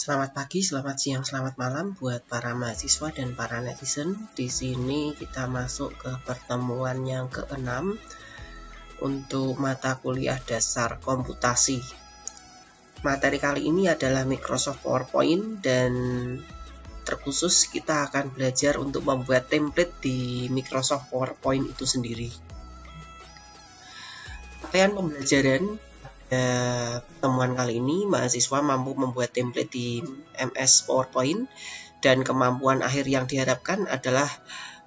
Selamat pagi, selamat siang, selamat malam buat para mahasiswa dan para netizen. Di sini kita masuk ke pertemuan yang ke-6 untuk mata kuliah dasar komputasi. Materi kali ini adalah Microsoft PowerPoint dan terkhusus kita akan belajar untuk membuat template di Microsoft PowerPoint itu sendiri. Rangkaian pembelajaran pertemuan kali ini, mahasiswa mampu membuat template di MS PowerPoint dan kemampuan akhir yang diharapkan adalah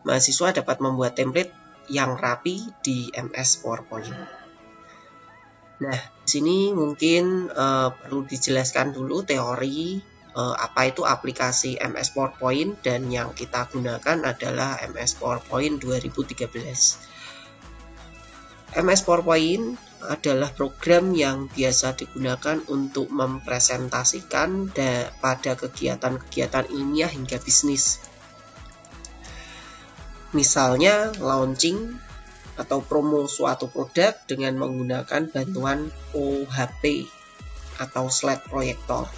mahasiswa dapat membuat template yang rapi di MS PowerPoint. Nah, di sini mungkin perlu dijelaskan dulu teori apa itu aplikasi MS PowerPoint, dan yang kita gunakan adalah MS PowerPoint 2013. MS PowerPoint adalah program yang biasa digunakan untuk mempresentasikan pada kegiatan-kegiatan ilmiah hingga bisnis. Misalnya launching atau promo suatu produk dengan menggunakan bantuan OHP atau slide projector.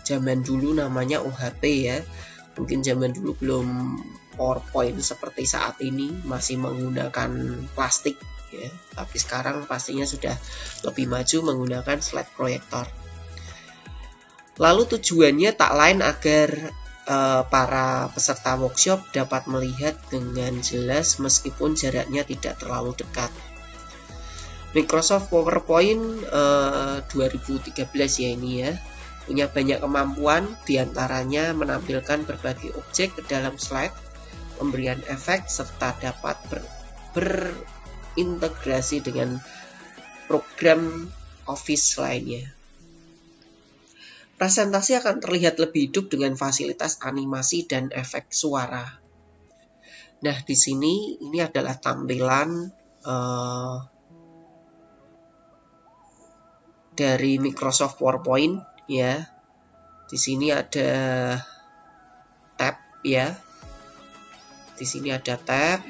Zaman dulu namanya OHP ya. Mungkin zaman dulu belum PowerPoint seperti saat ini, masih menggunakan plastik ya, tapi sekarang pastinya sudah lebih maju menggunakan slide projector. Lalu tujuannya tak lain agar para peserta workshop dapat melihat dengan jelas meskipun jaraknya tidak terlalu dekat. Microsoft PowerPoint 2013 ya ini ya, punya banyak kemampuan, diantaranya menampilkan berbagai objek ke dalam slide, pemberian efek, serta dapat berintegrasi dengan program Office lainnya. Presentasi akan terlihat lebih hidup dengan fasilitas animasi dan efek suara. Nah, di sini ini adalah tampilan dari Microsoft PowerPoint ya. Di sini ada tab ya. Di sini ada tab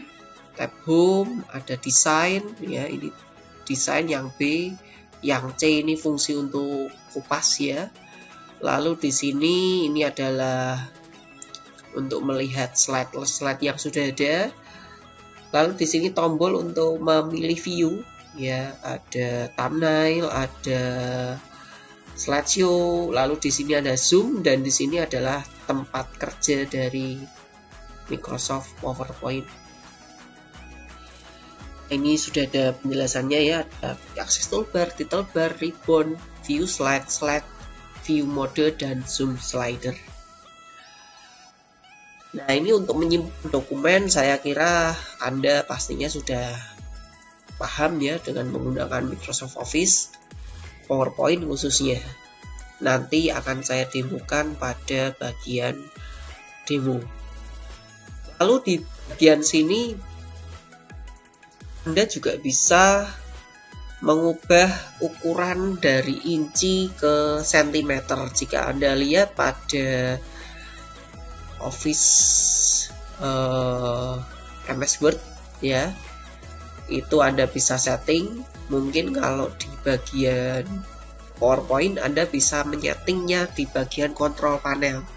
home, ada desain ya, ini desain yang B, yang C ini fungsi untuk kupas ya. Lalu di sini ini adalah untuk melihat slide yang sudah ada. Lalu di sini tombol untuk memilih view ya, ada thumbnail, ada slideshow, lalu di sini ada zoom, dan di sini adalah tempat kerja dari Microsoft PowerPoint. Ini sudah ada penjelasannya ya, ada access toolbar, title bar, ribbon, view slide, view mode, dan zoom slider. Nah, ini untuk menyimpan dokumen, saya kira Anda pastinya sudah paham ya dengan menggunakan Microsoft Office, PowerPoint khususnya. Nanti akan saya demokan pada bagian demo. Lalu di bagian sini Anda juga bisa mengubah ukuran dari inci ke sentimeter. Jika Anda lihat pada Office MS Word ya, itu Anda bisa setting. Mungkin kalau di bagian PowerPoint Anda bisa menyetingnya di bagian control panel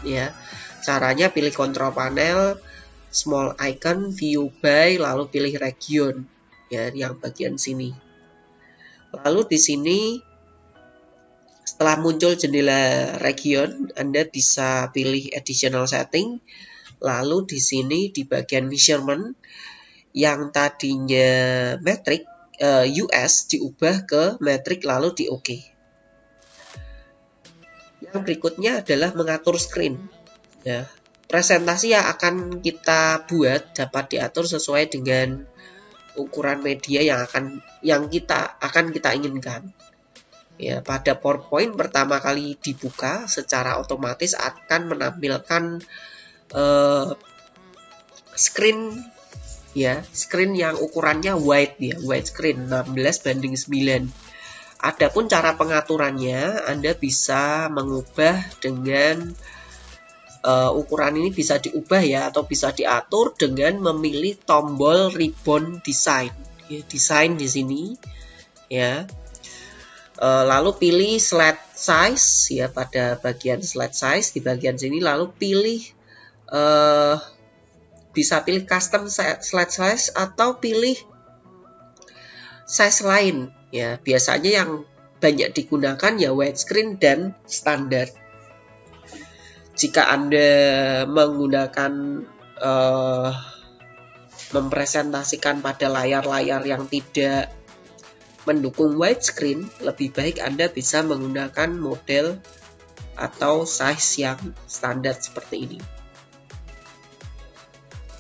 ya. Caranya pilih control panel, small icon, view by, lalu pilih region ya, yang bagian sini. Lalu di sini setelah muncul jendela region, Anda bisa pilih additional setting. Lalu di sini di bagian measurement, yang tadinya metric US diubah ke metric lalu di OK. Yang berikutnya adalah mengatur screen ya. Presentasi yang akan kita buat dapat diatur sesuai dengan ukuran media yang kita inginkan. Ya, pada PowerPoint pertama kali dibuka secara otomatis akan menampilkan screen ya, screen yang ukurannya wide ya, wide screen 16:9. Adapun cara pengaturannya, Anda bisa mengubah dengan ukuran ini bisa diubah ya, atau bisa diatur dengan memilih tombol ribbon design ya, design di sini ya. Lalu pilih slide size ya, pada bagian slide size di bagian sini, lalu pilih bisa pilih custom slide size atau pilih size lain ya. Biasanya yang banyak digunakan ya widescreen dan standar. Jika Anda menggunakan mempresentasikan pada layar-layar yang tidak mendukung widescreen, lebih baik Anda bisa menggunakan model atau size yang standar seperti ini.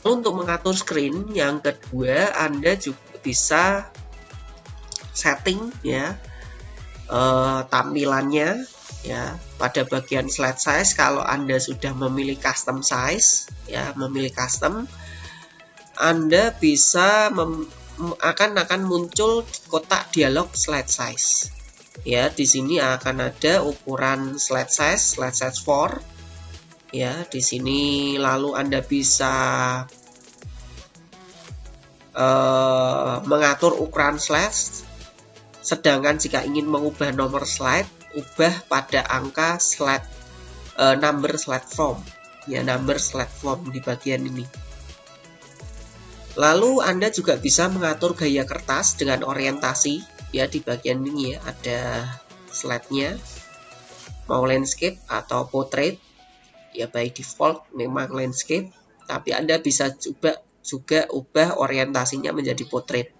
Untuk mengatur screen yang kedua, Anda juga bisa setting ya tampilannya ya. Pada bagian slide size, kalau Anda sudah memilih custom size ya, memilih custom, Anda bisa akan muncul kotak dialog slide size. Ya, di sini akan ada ukuran slide size 4. Ya, di sini lalu Anda bisa mengatur ukuran slide. Sedangkan jika ingin mengubah nomor slide, ubah pada angka slide number slide form. Ya, number slide form di bagian ini. Lalu Anda juga bisa mengatur gaya kertas dengan orientasi ya, di bagian ini ya, ada slide-nya. Mau landscape atau portrait. Ya, by default memang landscape, tapi Anda bisa juga ubah orientasinya menjadi portrait.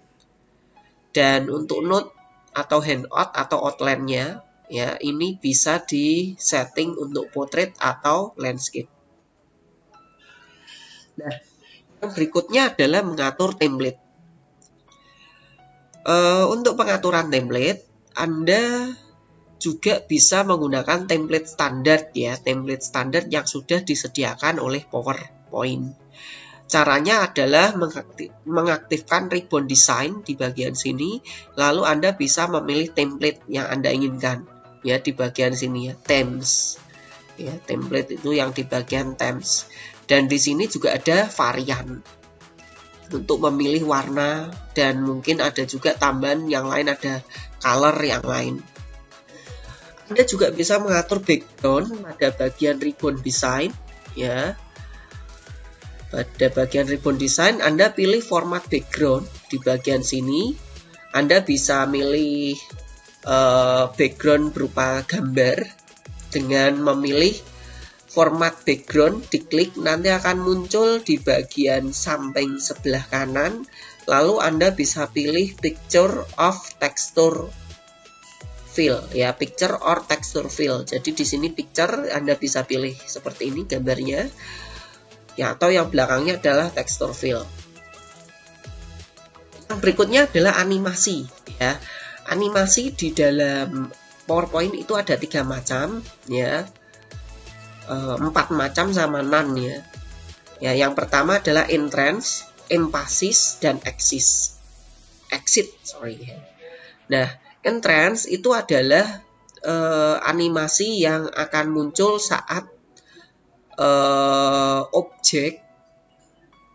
Dan untuk note atau handout atau outline-nya ya, ini bisa di setting untuk portrait atau landscape. Nah, yang berikutnya adalah mengatur template. Untuk pengaturan template, Anda juga bisa menggunakan template standar ya, template standar yang sudah disediakan oleh PowerPoint. Caranya adalah mengaktifkan ribbon design di bagian sini, lalu Anda bisa memilih template yang Anda inginkan ya, di bagian sini ya, themes. Ya, template itu yang di bagian themes. Dan di sini juga ada varian untuk memilih warna, dan mungkin ada juga tambahan yang lain, ada color yang lain. Anda juga bisa mengatur background pada bagian ribbon design ya. Pada bagian ribbon design, Anda pilih format background di bagian sini. Anda bisa milih background berupa gambar dengan memilih format background, diklik nanti akan muncul di bagian samping sebelah kanan. Lalu Anda bisa pilih picture of texture fill ya, picture or texture fill. Jadi di sini picture Anda bisa pilih seperti ini gambarnya ya, atau yang belakangnya adalah texture fill. Yang berikutnya adalah animasi ya. Animasi di dalam PowerPoint itu ada 3 macam ya. 4 macam sama none ya. Ya, yang pertama adalah entrance, emphasis, dan exit. Nah, entrance itu adalah animasi yang akan muncul saat objek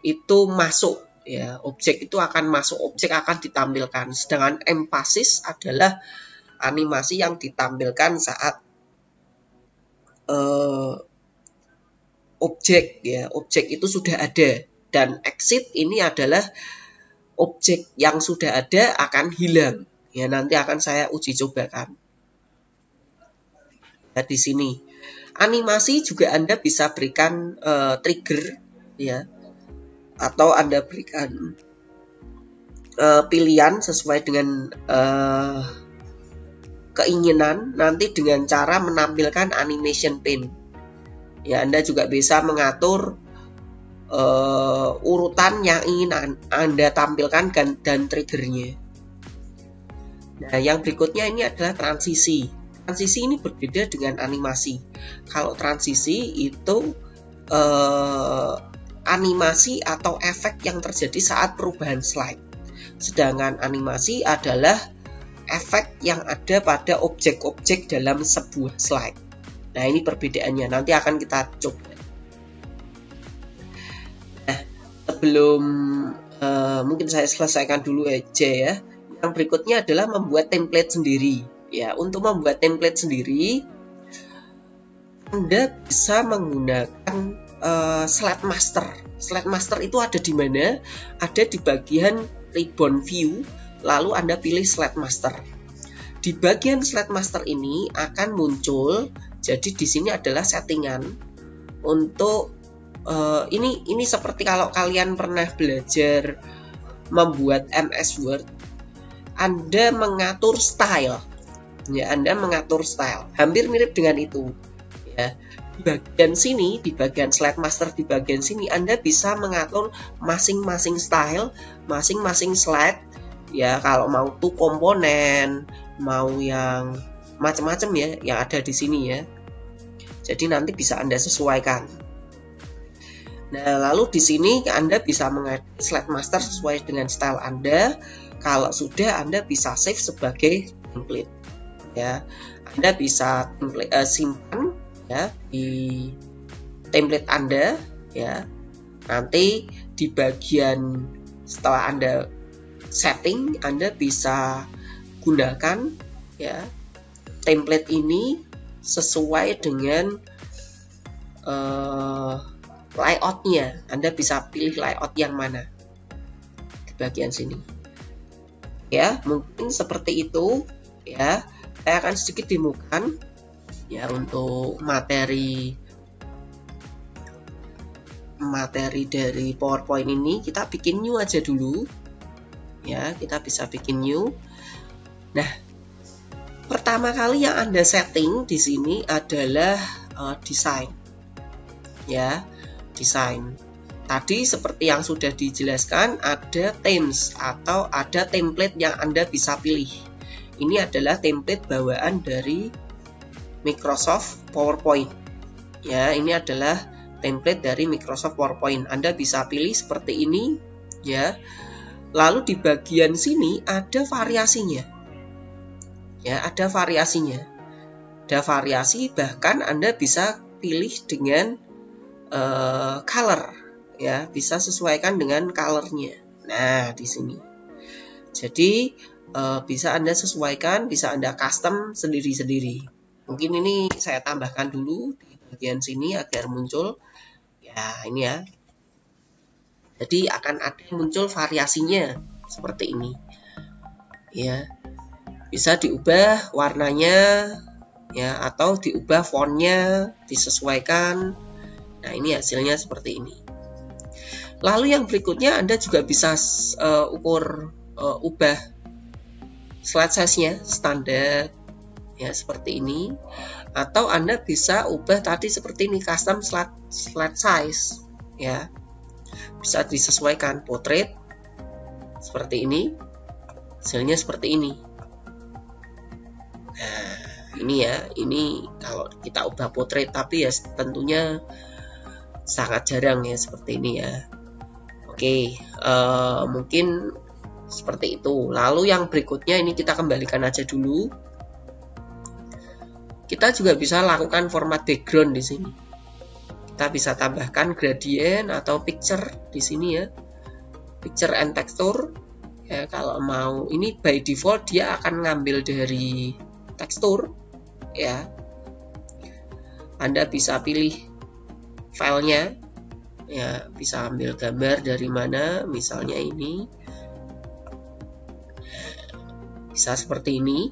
itu masuk ya. Objek itu akan masuk, objek akan ditampilkan. Sedangkan emphasis adalah animasi yang ditampilkan saat objek ya, objek itu sudah ada. Dan exit ini adalah objek yang sudah ada akan hilang ya, nanti akan saya uji cobakan. Nah, di sini animasi juga Anda bisa berikan trigger ya, atau Anda berikan pilihan sesuai dengan keinginan nanti dengan cara menampilkan animation pane. Ya, Anda juga bisa mengatur urutan yang ingin Anda tampilkan dan triggernya. Nah, yang berikutnya ini adalah transisi. Transisi ini berbeda dengan animasi. Kalau transisi itu animasi atau efek yang terjadi saat perubahan slide. Sedangkan animasi adalah efek yang ada pada objek-objek dalam sebuah slide. Nah, ini perbedaannya, nanti akan kita coba. Nah, sebelum mungkin saya selesaikan dulu aja ya. Yang berikutnya adalah membuat template sendiri ya, untuk membuat template sendiri Anda bisa menggunakan slide master. Slide master itu ada di mana? Ada di bagian ribbon view, lalu Anda pilih slide master. Di bagian slide master ini akan muncul, jadi di sini adalah settingan untuk ini seperti kalau kalian pernah belajar membuat MS Word, Anda mengatur style. Ya, Anda mengatur style. Hampir mirip dengan itu. Ya. Di bagian sini, di bagian slide master di bagian sini, Anda bisa mengatur masing-masing style, masing-masing slide. Ya, kalau mau tuh komponen, mau yang macam-macam ya, yang ada di sini ya. Jadi nanti bisa Anda sesuaikan. Nah, lalu di sini Anda bisa mengedit slide master sesuai dengan style Anda. Kalau sudah, Anda bisa save sebagai template. Ya, Anda bisa simpan ya di template Anda ya. Nanti di bagian setelah Anda setting, Anda bisa gunakan ya template ini sesuai dengan layoutnya. Anda bisa pilih layout yang mana di bagian sini ya. Mungkin seperti itu ya. Saya akan sedikit demokan ya untuk materi dari PowerPoint ini. Kita bikin new aja dulu ya, kita bisa bikin new. Nah, pertama kali yang Anda setting di sini adalah desain ya, desain. Tadi seperti yang sudah dijelaskan, ada themes atau ada template yang Anda bisa pilih. Ini adalah template bawaan dari Microsoft PowerPoint. Ya, ini adalah template dari Microsoft PowerPoint. Anda bisa pilih seperti ini, ya. Lalu di bagian sini ada variasinya. Ya, ada variasinya. Ada variasi, bahkan Anda bisa pilih dengan color, ya, bisa sesuaikan dengan colornya. Nah, di sini. Jadi bisa Anda sesuaikan, bisa Anda custom sendiri-sendiri. Mungkin ini saya tambahkan dulu di bagian sini agar muncul. Ya, ini ya. Jadi akan ada muncul variasinya seperti ini. Ya. Bisa diubah warnanya ya, atau diubah fontnya, disesuaikan. Nah, ini hasilnya seperti ini. Lalu yang berikutnya Anda juga bisa ubah slide size-nya standar ya, seperti ini, atau Anda bisa ubah tadi seperti ini, custom slide size ya, bisa disesuaikan portrait seperti ini, hasilnya seperti ini. Nah, ini ya, ini kalau kita ubah portrait, tapi ya tentunya sangat jarang ya seperti ini ya. Oke, mungkin seperti itu. Lalu yang berikutnya ini kita kembalikan aja dulu. Kita juga bisa lakukan format background di sini. Kita bisa tambahkan gradient atau picture di sini ya. Picture and texture. Ya, kalau mau ini by default dia akan ngambil dari tekstur ya. Anda bisa pilih filenya. Ya, bisa ambil gambar dari mana, misalnya ini. Bisa seperti ini,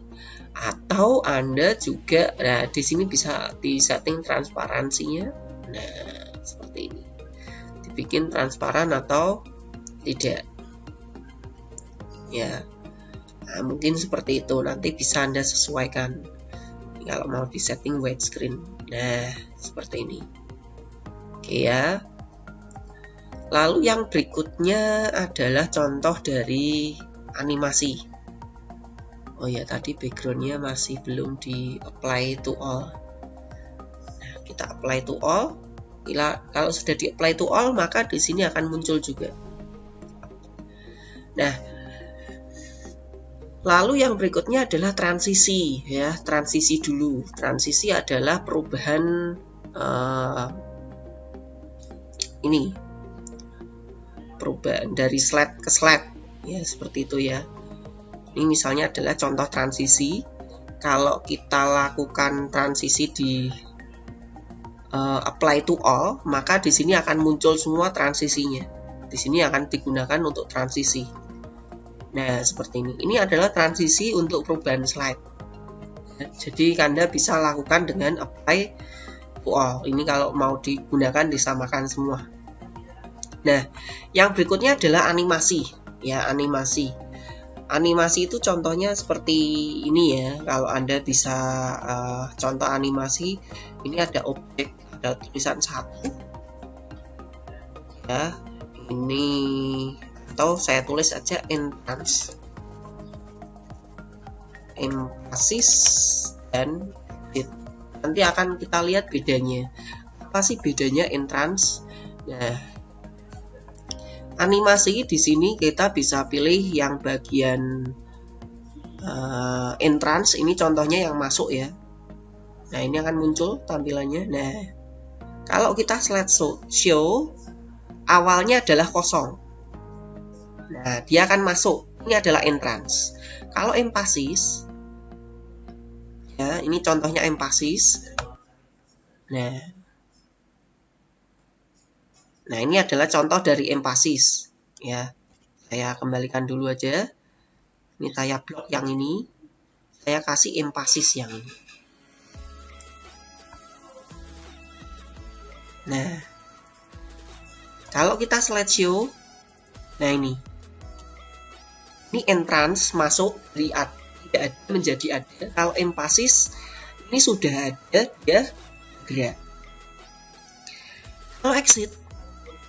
atau Anda juga, nah di sini bisa disetting transparansinya. Nah, seperti ini. Dibikin transparan atau tidak. Ya. Nah, mungkin seperti itu. Nanti bisa Anda sesuaikan. Kalau mau disetting widescreen. Nah, seperti ini. Oke ya. Lalu yang berikutnya adalah contoh dari animasi. Oh ya, tadi backgroundnya masih belum di apply to all. Nah, kita apply to all. Kalau sudah di apply to all, maka di sini akan muncul juga. Nah, lalu yang berikutnya adalah transisi ya. Transisi dulu. Transisi adalah perubahan ini. Perubahan dari slide ke slide ya, seperti itu ya. Ini misalnya adalah contoh transisi. kalau kita lakukan transisi di apply to all, maka di sini akan muncul semua transisinya. Di sini akan digunakan untuk transisi. Nah, seperti ini. Ini adalah transisi untuk perubahan slide. Jadi Anda bisa lakukan dengan apply to all. Ini kalau mau digunakan disamakan semua. Nah, yang berikutnya adalah animasi. Ya, animasi. Animasi itu contohnya seperti ini ya. Kalau Anda bisa contoh animasi, ini ada objek, ada tulisan 1. Ya, ini atau saya tulis aja entrance, emphasis, dan edit. Nanti akan kita lihat bedanya. Apa sih bedanya entrance? Nah, animasi di sini kita bisa pilih yang bagian entrance. Ini contohnya yang masuk ya. Nah, ini akan muncul tampilannya. Nah, kalau kita slideshow, awalnya adalah kosong. Nah, dia akan masuk. Ini adalah entrance. Kalau emphasis, ya, ini contohnya emphasis. Nah, ini adalah contoh dari emphasis. Ya, saya kembalikan dulu aja. Ini saya blok yang ini. Saya kasih emphasis yang ini. Nah, kalau kita slideshow, nah ini entrance masuk dari tidak ada menjadi ada. Kalau emphasis ini sudah ada, dia gerak. Kalau exit,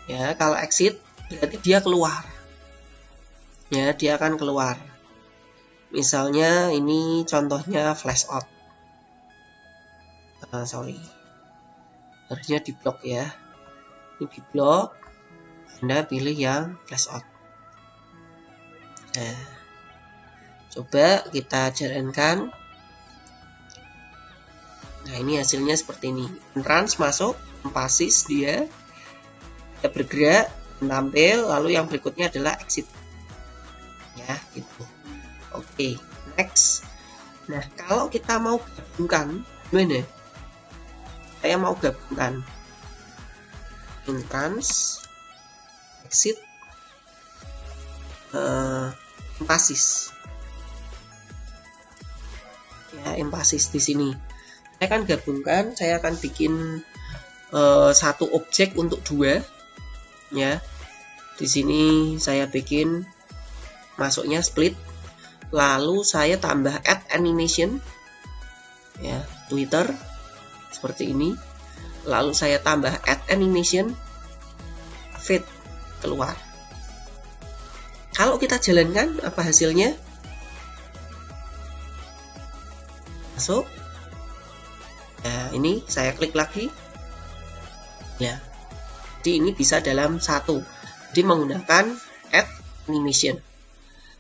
ya, kalau exit berarti dia keluar. Ya, dia akan keluar. Misalnya ini contohnya flash out. Harusnya di blok ya. Ini di blok. Anda pilih yang flash out. Nah, coba kita jalankan. Nah, ini hasilnya seperti ini. Entrance masuk, emphasis dia bergerak, menampil, lalu yang berikutnya adalah exit. Ya, gitu. Oke, next. Nah, kalau kita mau gabungkan, gimana? Saya mau gabungkan entrance, exit, emphasis. Ya, emphasis di sini. Saya akan gabungkan, saya akan bikin satu objek untuk 2. Ya. Di sini saya bikin masuknya split. Lalu saya tambah add animation. Ya, Twitter seperti ini. Lalu saya tambah add animation, feed keluar. Kalau kita jalankan, apa hasilnya? Masuk. Nah, ini saya klik lagi. Ya. Jadi ini bisa dalam satu. Jadi menggunakan add animation.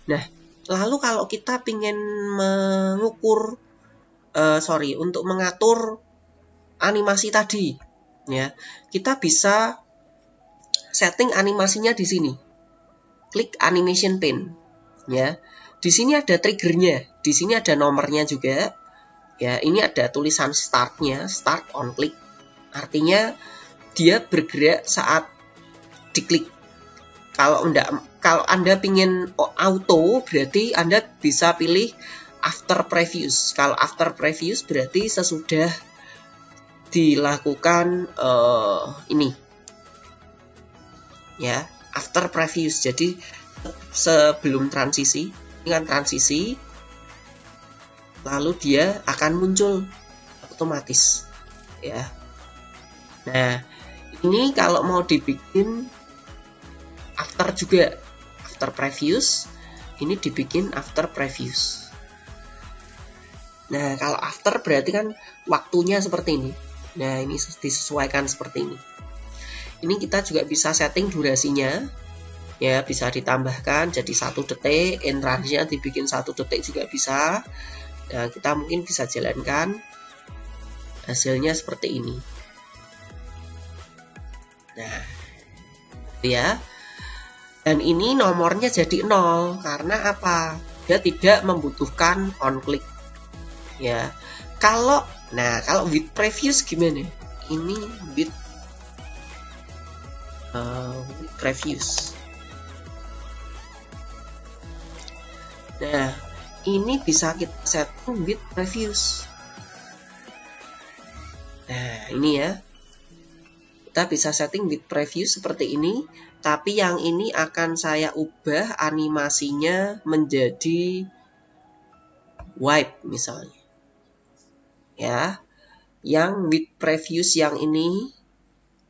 Nah, lalu kalau kita ingin mengukur, untuk mengatur animasi tadi, ya, kita bisa setting animasinya di sini. Klik animation pane, ya. Di sini ada triggernya, di sini ada nomornya juga, ya. Ini ada tulisan startnya, start on click. Artinya dia bergerak saat diklik. Kalau Anda pingin auto, berarti Anda bisa pilih after previous. Kalau after previous berarti sesudah dilakukan ini, ya, after previous. Jadi sebelum transisi, ini kan transisi, lalu dia akan muncul otomatis, ya. Nah, ini kalau mau dibikin after juga, after previous, ini dibikin after previous. Nah, kalau after berarti kan waktunya seperti ini. Nah, ini disesuaikan seperti ini. Ini kita juga bisa setting durasinya. Ya, bisa ditambahkan jadi 1 detik, entrance-nya dibikin 1 detik juga bisa. Nah, kita mungkin bisa jalankan. Hasilnya seperti ini. Nah, ya. Dan ini nomornya jadi 0 karena apa? Dia tidak membutuhkan on click. ya. Kalau with previous gimana? Ini with previous. Nah, ini bisa kita setting with previous. Nah, ini ya. Kita bisa setting with previous seperti ini, tapi yang ini akan saya ubah animasinya menjadi wipe misalnya. Ya. Yang with previous yang ini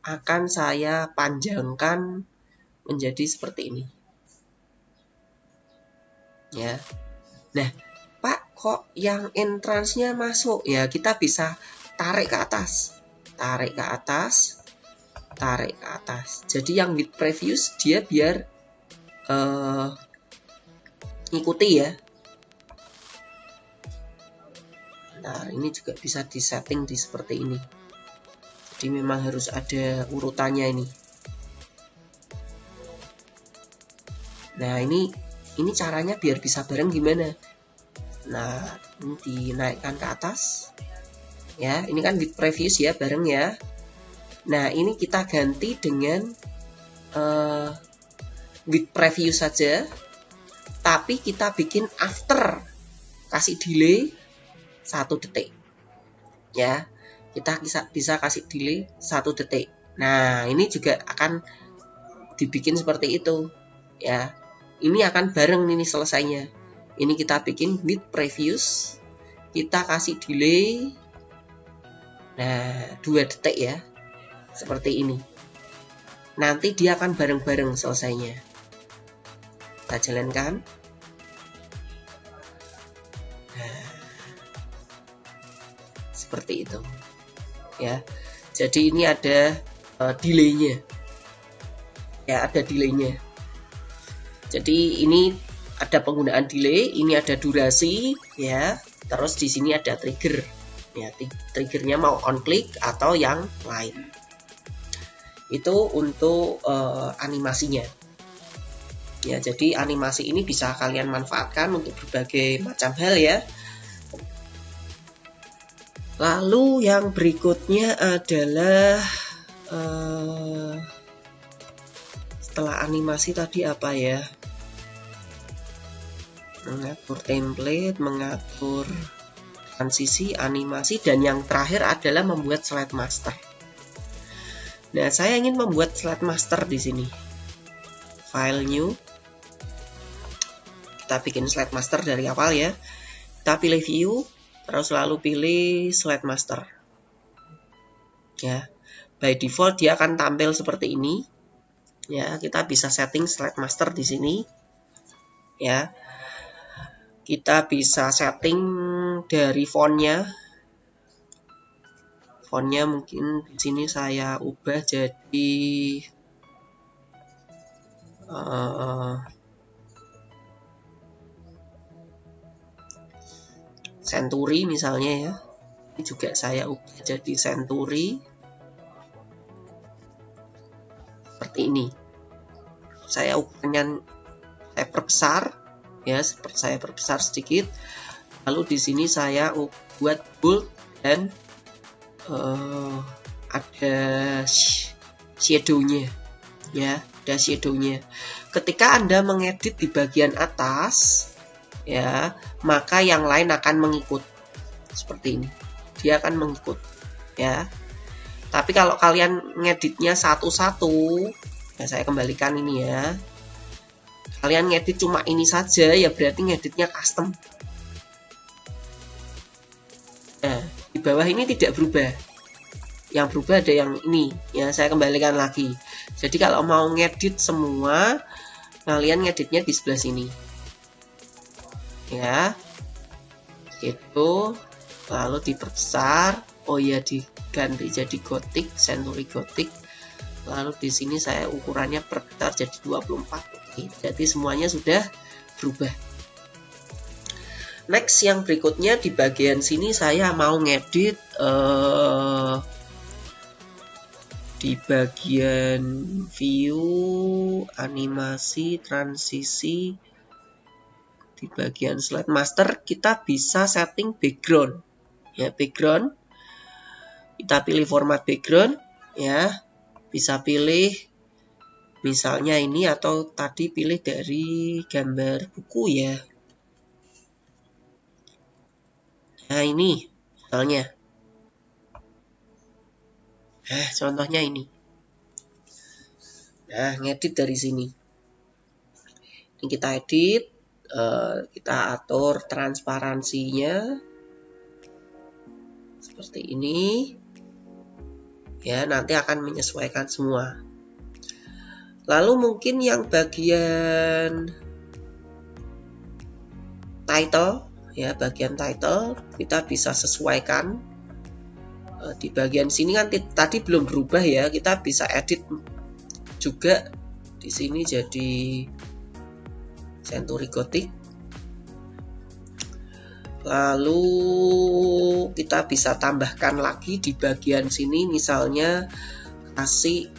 akan saya panjangkan menjadi seperti ini. Ya. Nah, Pak, kok yang entrance-nya masuk? Ya, kita bisa tarik ke atas. Tarik ke atas. Tarik ke atas. Jadi yang with previous dia biar ngikuti ya. Nah, ini juga bisa disetting di seperti ini. Jadi memang harus ada urutannya ini. Nah, ini caranya biar bisa bareng gimana? Nah, ini dinaikkan ke atas. Ya, ini kan with previous ya, bareng ya. Nah, ini kita ganti dengan with previous saja. Tapi kita bikin after. Kasih delay 1 detik. Ya, kita bisa kasih delay 1 detik. Nah, ini juga akan dibikin seperti itu. Ya, ini akan bareng ini selesainya. Ini kita bikin with previous, kita kasih delay, nah 2 detik ya, seperti ini. Nanti dia akan bareng-bareng selesainya. Kita jalankan. Nah, seperti itu. Ya, jadi ini ada delaynya. Ya, ada delaynya. Jadi ini ada penggunaan delay, ini ada durasi, ya. Terus di sini ada trigger, ya. Triggernya mau on click atau yang lain. Itu untuk animasinya. Ya, jadi animasi ini bisa kalian manfaatkan untuk berbagai macam hal ya. Lalu yang berikutnya adalah setelah animasi tadi apa ya? Mengatur template, mengatur transisi, animasi, dan yang terakhir adalah membuat slide master. Nah, saya ingin membuat slide master di sini. File new. Kita bikin slide master dari awal ya. Kita pilih view, terus lalu pilih slide master. Ya, by default dia akan tampil seperti ini. Ya, kita bisa setting slide master di sini. Ya. Kita bisa setting dari fontnya. Fontnya mungkin di sini saya ubah jadi Century misalnya ya. Ini juga saya ubah jadi Century. Seperti ini. Saya ubahnya, saya perbesar. Ya, seperti saya perbesar sedikit. Lalu di sini saya buat bold dan ada shadow-nya. Ya, ada shadow-nya. Ketika Anda mengedit di bagian atas, ya, maka yang lain akan mengikut. Seperti ini. Dia akan mengikut, ya. Tapi kalau kalian ngeditnya satu-satu, ya saya kembalikan ini ya. Kalian ngedit cuma ini saja, ya berarti ngeditnya custom. Nah, di bawah ini tidak berubah. Yang berubah ada yang ini, ya saya kembalikan lagi. Jadi kalau mau ngedit semua, kalian ngeditnya di sebelah sini. Ya, itu lalu diperbesar. Oh ya, diganti jadi Gothic, Century Gothic. Lalu di sini saya ukurannya perbesar jadi 24. Jadi semuanya sudah berubah. Next, yang berikutnya di bagian sini saya mau ngedit di bagian view, animasi, transisi. Di bagian slide master kita bisa setting background. ya, background. Kita pilih format background, ya. Bisa pilih misalnya ini, atau tadi pilih dari gambar buku ya. Nah, ini misalnya. Nah, contohnya ini. Nah, ngedit dari sini. Ini kita edit, kita atur transparansinya seperti ini. Ya, nanti akan menyesuaikan semua. Lalu mungkin yang bagian title, ya, bagian title kita bisa sesuaikan. Di bagian sini kan tadi belum berubah ya, kita bisa edit juga di sini jadi Century Gothic. Lalu kita bisa tambahkan lagi di bagian sini, misalnya kasih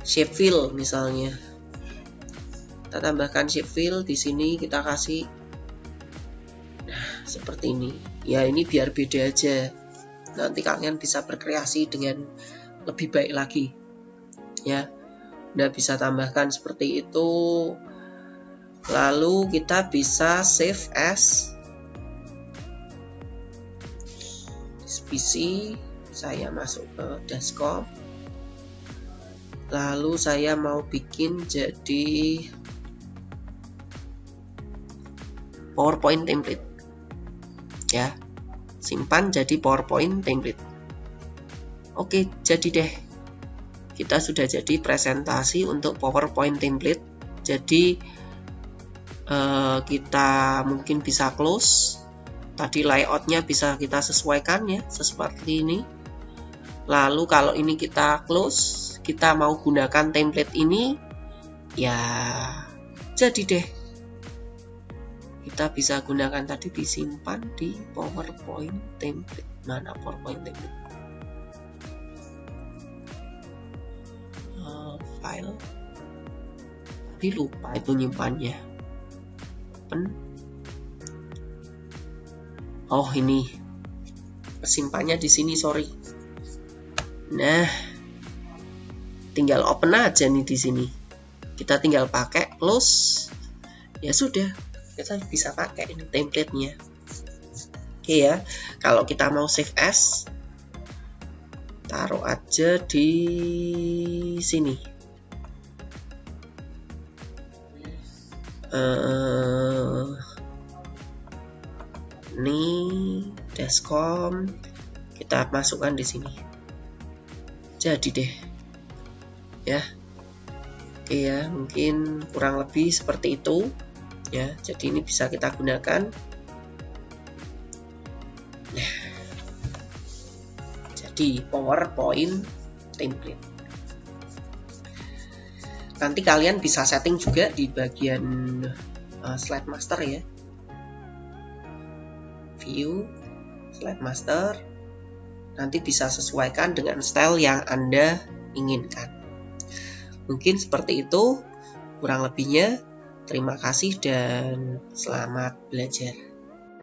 shape fill misalnya. Kita tambahkan shape fill di sini, kita kasih seperti ini. Ya, ini biar beda aja. Nanti kalian bisa berkreasi dengan lebih baik lagi. Ya. Nah, bisa tambahkan seperti itu. Lalu kita bisa save as PC. Saya masuk ke desktop. Lalu saya mau bikin jadi PowerPoint template. Ya, simpan jadi PowerPoint template. Oke, jadi deh. Kita sudah jadi presentasi untuk PowerPoint template. Jadi kita mungkin bisa close. Tadi layoutnya bisa kita sesuaikan ya, seperti ini. Lalu kalau ini kita close, kita mau gunakan template ini, ya jadi deh. Kita bisa gunakan, tadi disimpan di PowerPoint template. Mana PowerPoint template? File. Tadi lupa itu nyimpannya. Oh, ini simpannya di sini, sorry. Nah, tinggal open aja nih di sini. Kita tinggal pakai close. Ya sudah, kita bisa pakai ini template-nya. Oke ya. Kalau kita mau save as, taruh aja di sini. Ini desktop, kita masukkan di sini. Jadi deh, ya. Oke ya, mungkin kurang lebih seperti itu. Ya, jadi ini bisa kita gunakan. Nah, jadi PowerPoint template. Nanti kalian bisa setting juga di bagian slide master ya. View, slide master. Nanti bisa sesuaikan dengan style yang Anda inginkan. Mungkin seperti itu kurang lebihnya. Terima kasih dan selamat belajar.